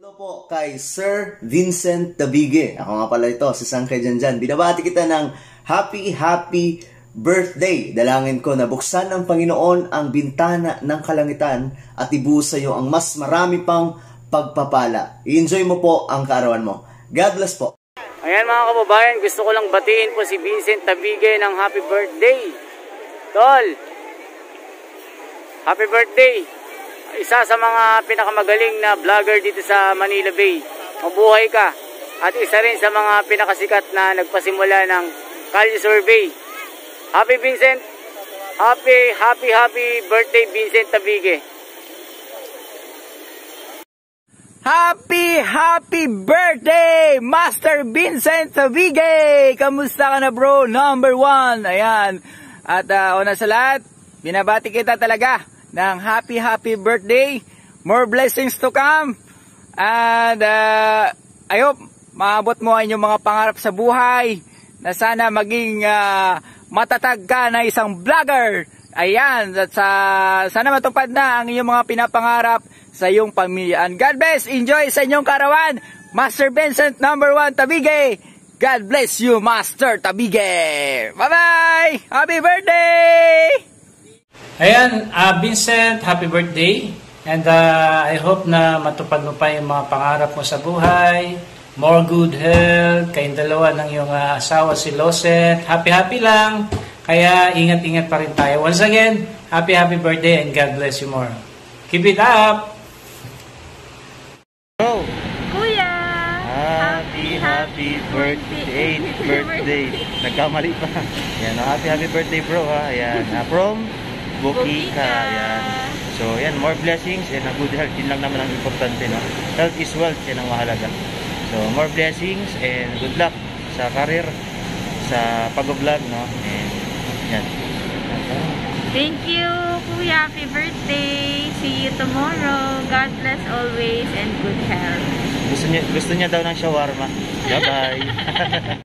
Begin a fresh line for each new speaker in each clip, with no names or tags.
Hello po kay Sir Vincent Tabige. Ako nga pala ito, si Sangkay Janjan. Binabati kita ng happy birthday. Dalangin ko na buksan ng Panginoon ang bintana ng kalangitan at ibuhos sa iyo ang mas marami pang pagpapala. I-enjoy mo po ang kaarawan mo. God bless po.
Ayan mga kababayan, gusto ko lang batiin po si Vincent Tabige ng happy birthday. Tol, happy birthday. Isa sa mga pinakamagaling na vlogger dito sa Manila Bay. Mabuhay ka. At isa rin sa mga pinakasikat na nagpasimula ng Kalye Survey. Happy Vincent. Happy birthday Vincent Tabige. Happy birthday Master Vincent Tabige. Kamusta ka na bro? Number 1. Ayan. At una sa lahat, binabati kita talaga ng happy birthday, more blessings to come, and I hope maabot mo ang inyong mga pangarap sa buhay, na sana maging matatag ka na isang vlogger. Ayan, at sana matupad na ang inyong mga pinapangarap sa iyong pamilya. And God bless, enjoy sa inyong karawan, Master Vincent number 1 Tabige. God bless you, Master Tabige. Bye-bye! Happy birthday!
Ayan, Vincent, happy birthday. And I hope na matupad mo pa yung mga pangarap mo sa buhay. More good health. Kayong dalawa ng iyong asawa si Loset. Happy lang. Kaya ingat-ingat pa rin tayo. Once again, happy birthday and God bless you more. Keep it up!
Bro!
Kuya!
Happy birthday! Nagkamali pa. Yan, happy birthday bro ha. Yan, from Bukika. Yan. So, yan, more blessings and a good health. Yun lang naman ang importante, no? Health is wealth, yan ang mahalaga. So, more blessings and good luck sa career, sa pag-vlog, no? And, yan.
Thank you, Kuya. Happy birthday. See you tomorrow. God bless always and good health.
Gusto niya daw ng shawarma. Bye-bye.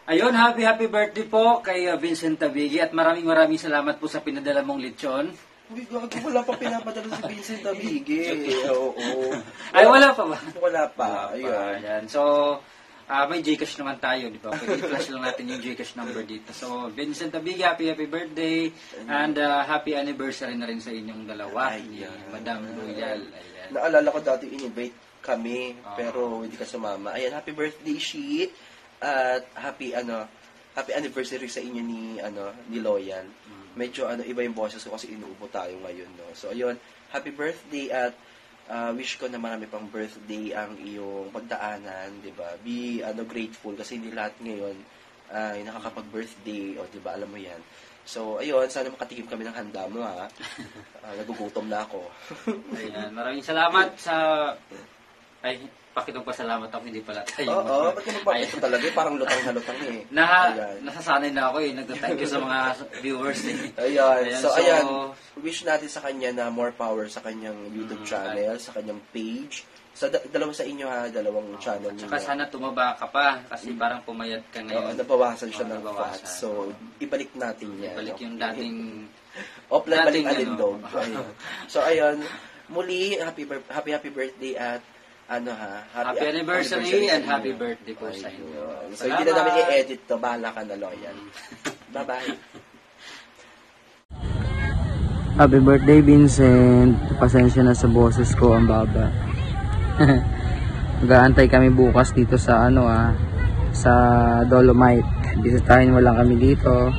Ayun, happy birthday po kay Vincent Tabige at maraming salamat po sa pinadala mong lechon.
Uy, wala pa pinapadala si Vincent Tabige. Oo.
Ay, wala pa ba?
Wala pa.
Ayan. So, may Gcash naman tayo, di ba? Pwede i-flash lang natin yung Gcash number dito. So, Vincent Tabige, happy birthday and happy anniversary na rin sa inyong dalawa ni Madam Royal. Ayan.
Naalala ko dati in-invite kami, pero hindi ka sumama. Ayan, happy birthday, Sheet. At happy anniversary sa inyo ni Loyal. Medyo iba yung boses ko kasi inuubo tayo ngayon, no. So ayun, happy birthday at wish ko na marami pang birthday ang iyong pagdaanan, 'di ba? Be grateful kasi hindi lahat ngayon ay nakakapag-birthday, o 'di ba? Alam mo 'yan. So ayun, sana makatikim kami ng handa mo ha. Nagugutom na ako.
Ayan, maraming salamat sa pakitong pasalamat ako, hindi pala tayo.
Oo, ba't ka magpapito talaga? Parang lutang na lutang eh.
Nasasanay na ako eh. Nag-thank you sa mga viewers eh.
Ayan. So, wish natin sa kanya na more power sa kanyang YouTube channel, sa kanyang page. Sa dalawa sa inyo ha, dalawang channel niyo.
Tsaka sana tumaba ka pa kasi parang pumayat ka ngayon.
Nabawasan siya ng fat. So, ibalik natin yan.
Ibalik yung dating...
Offline, balik alindog. So, ayun. Muli, happy birthday at happy
anniversary and happy birthday po sa inyo.
So, hindi na namin i-edit to. Bahala ka na, Loyal. Bye-bye.
Happy birthday, Vincent. Pasensya na sa boses ko, ang baba. Mag-aantay kami bukas dito sa sa Dolomite. Bisitahin mo lang kami dito.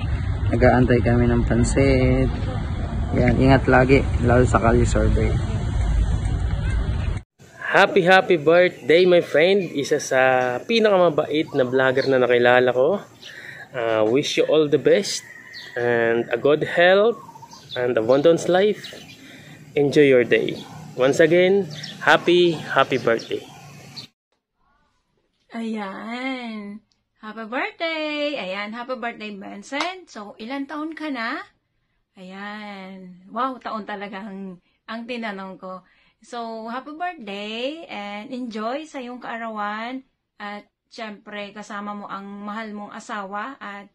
Nag-aantay kami ng pansit. Yan, ingat lagi, lalo sa Kalye Survey.
Happy birthday my friend. Isa sa pinakamabait na vlogger na nakilala ko. Wish you all the best and a good health and abundance life. Enjoy your day. Once again, happy birthday.
Ayan. Happy birthday. Ayan, happy birthday, Vincent. So, ilan taon ka na? Ayan. Wow, taon talaga ang tinanong ko. So, happy birthday and enjoy sa iyong kaarawan at syempre kasama mo ang mahal mong asawa at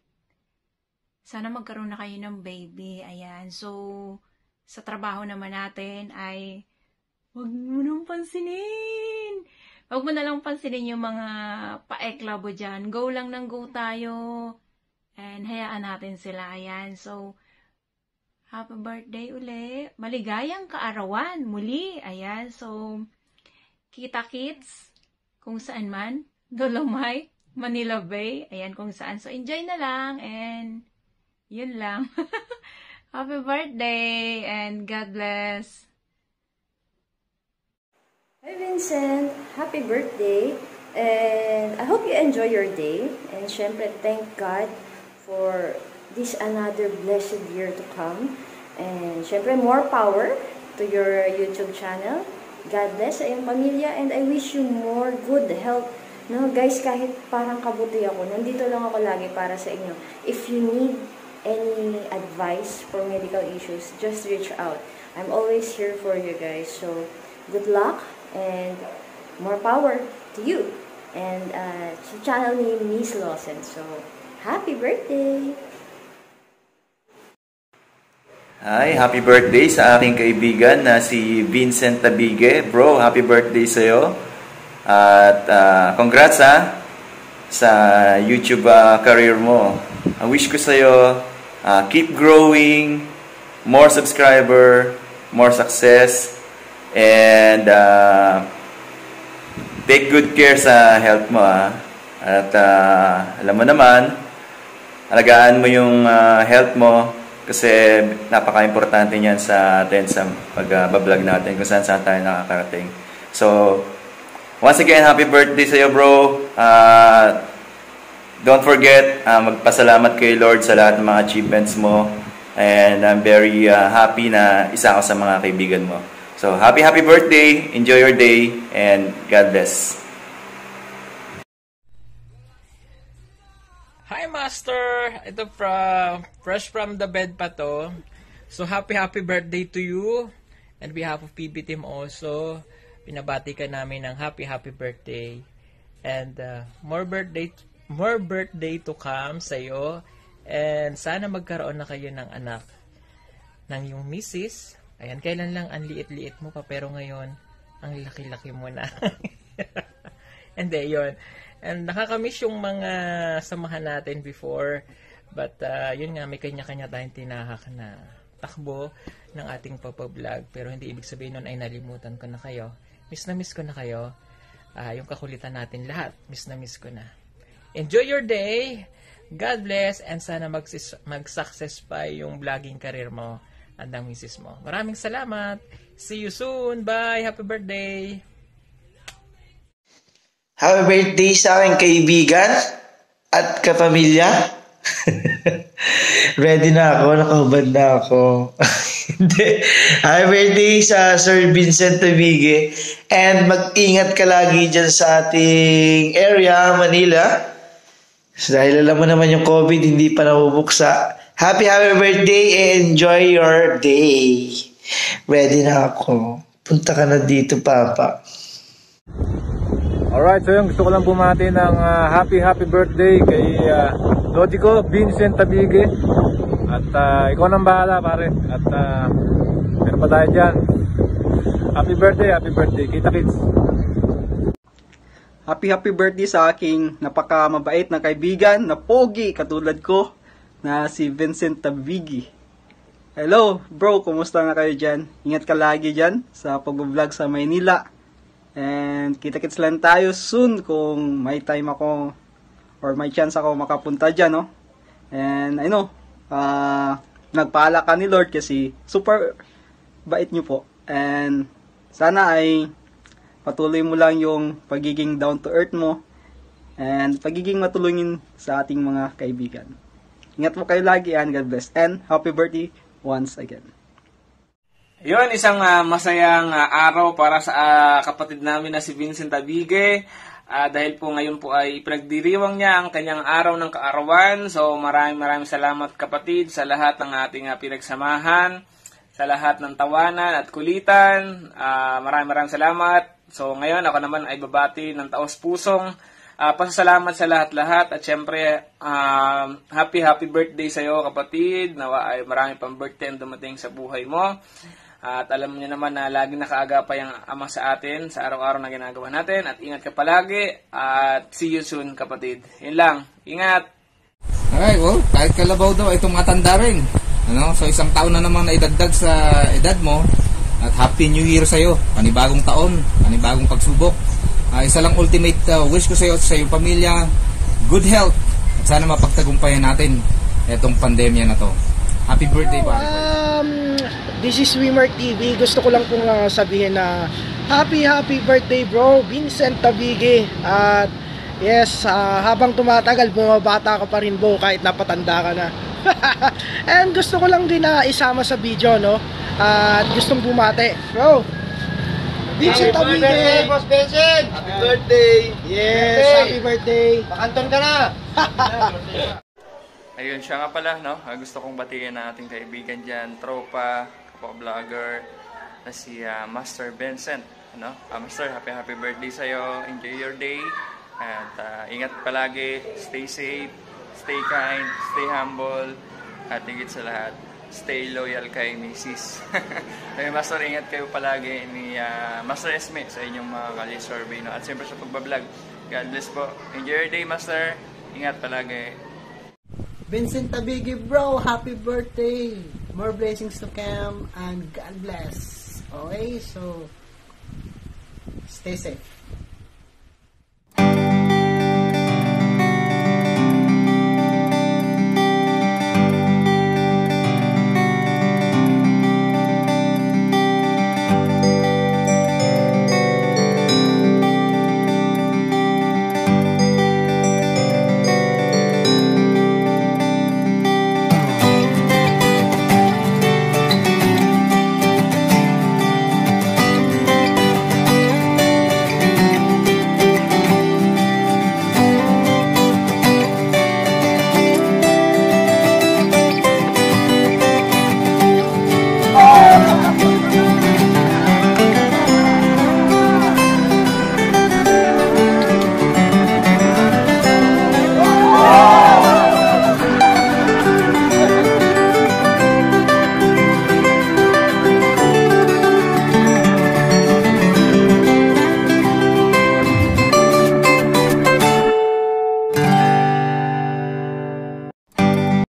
sana magkaroon na kayo ng baby. Ayan. So, sa trabaho naman natin ay Huwag mo nang pansinin. Huwag mo na lang pansinin yung mga paeklabo dyan. Go lang ng go tayo. And hayaan natin sila. Ayan. So, happy birthday uli. Maligayang kaarawan muli. Ayan. So, kita-kits kung saan man. Dolomite, Manila Bay. Ayan kung saan. So, enjoy na lang. And, yun lang. Happy birthday. And God bless.
Hi Vincent, happy birthday, and I hope you enjoy your day, and syempre thank God for this another blessed year to come, and syempre more power to your YouTube channel. God bless sa iyong pamilya, and I wish you more good health. No, guys, kahit parang kabuti ako, nandito lang ako lagi para sa inyo. If you need any advice for medical issues, just reach out. I'm always here for you guys, so good luck. And more power to you and sa channel ni Miss Lawson. So, happy birthday!
Hi, happy birthday sa aking kaibigan na si Vincent Tabige. Bro, happy birthday sa'yo. At congrats sa YouTube career mo. I wish ko sa'yo keep growing, more subscriber, more success, and take good care sa health mo. At alam mo naman, alagaan mo yung health mo kasi napaka-importante niyan sa atin sa pag-vlog natin kung saan tayo nakakarating. So, once again, happy birthday sa iyo, bro. Don't forget, magpasalamat kay Lord sa lahat ng mga achievements mo. And I'm very happy na isa ako sa mga kaibigan mo. So, happy birthday, enjoy your day, and God bless.
Hi, Master! Ito fresh from the bed pa to. So, happy birthday to you. And behalf of PB team also, pinabati ka namin ng happy birthday. And more birthday to come sa'yo. And sana magkaroon na kayo ng anak ng yung misis. Ayan, kailan lang ang liit-liit mo pa, pero ngayon, ang laki-laki mo na. Hindi, yun. And nakakamiss yung mga samahan natin before. But, yun nga, may kanya-kanya tayong tinahak na takbo ng ating papablog. Pero hindi ibig sabihin nun ay nalimutan ko na kayo. Miss na miss ko na kayo. Yung kakulitan natin lahat, miss na miss ko na. Enjoy your day! God bless! And sana mag-success pa yung vlogging career mo. Andang misis mo. Maraming salamat. See you soon. Bye. Happy birthday.
Happy birthday sa aking kaibigan at kapamilya. Ready na ako. Nakahubad na ako. Happy birthday sa Sir Vincent Tabige. And mag-ingat ka lagi dyan sa ating area, Manila. So, dahil alam mo naman yung COVID, hindi pa nabubuksa. Happy birthday and enjoy your day. Ready na ako. Punta ka na dito, Papa.
Alright, so yung gusto ko lang bumati ng happy birthday kay Lodi ko, Vincent Tabige. At ikaw nang bahala, pare. At meron pa tayo dyan. Happy birthday. Kita-kits.
Happy birthday sa aking napakamabait na kaibigan na pogi katulad ko na si Vincent Tabige. Hello bro, kumusta na kayo dyan? Ingat ka lagi dyan sa pag-vlog sa Maynila. And kita-kits lang tayo soon kung may time ako or may chance ako makapunta dyan, no? And I know, nagpala ka ni Lord kasi super bait nyo po. And sana ay patuloy mo lang yung pagiging down to earth mo and pagiging matulungin sa ating mga kaibigan. Ingat mo kayo lagi and God bless. And happy birthday once again.
Yun, isang masayang araw para sa kapatid namin na si Vincent Tabige. Dahil po ngayon po ay ipinagdiriwang niya ang kanyang araw ng kaarawan. So maraming salamat kapatid sa lahat ng ating pinagsamahan, sa lahat ng tawanan at kulitan. Maraming salamat. So ngayon ako naman ay babati ng taos-pusong pasasalamat sa lahat-lahat at syempre happy birthday sa iyo kapatid. Nawa ay marami pang birthday ang dumating sa buhay mo.
At alam niyo naman na laging nakaaga pa yung Ama sa atin sa araw-araw na ginagawa natin. At ingat ka palagi. At see you soon, kapatid. Yun lang. Ingat!
Alright, well, kahit kalabaw daw, ito matanda rin. Ano? So, isang taon na naman naidagdag sa edad mo. At Happy New Year sa'yo. Panibagong taon, panibagong pagsubok. Isa lang ultimate wish ko sa'yo at sa iyong pamilya. Good health. At sana mapagtagumpayan natin itong pandemya na to. Happy birthday, pare.
This is Swimmer TV. Gusto ko lang pong sabihin na happy birthday, bro, Vincent Tabige. At yes, habang tumatagal, bumabata ka pa rin, bro, kahit napatanda ka na. And gusto ko lang din na isama sa video, no? At gustong bumate, bro, Vincent Tabige. Happy birthday, Boss Vincent! Happy birthday! Yes, happy birthday! Pakanton ka na!
Ayun, siya nga pala, no? Gusto kong batiin na ating kaibigan dyan, tropa, kapwa-vlogger, na si Master Vincent. No? Master, happy birthday sa'yo. Enjoy your day. At ingat palagi. Stay safe, stay kind, stay humble. At higit sa lahat, stay loyal kay Mrs. Ay, Master, ingat kayo palagi ni Master Esme sa inyong mga kali-survey. No? At siyempre sa pagbablog. God bless po. Enjoy your day, Master. Ingat palagi.
Vincent Tabige, bro, happy birthday. More blessings to come and God bless. Okay, so stay safe.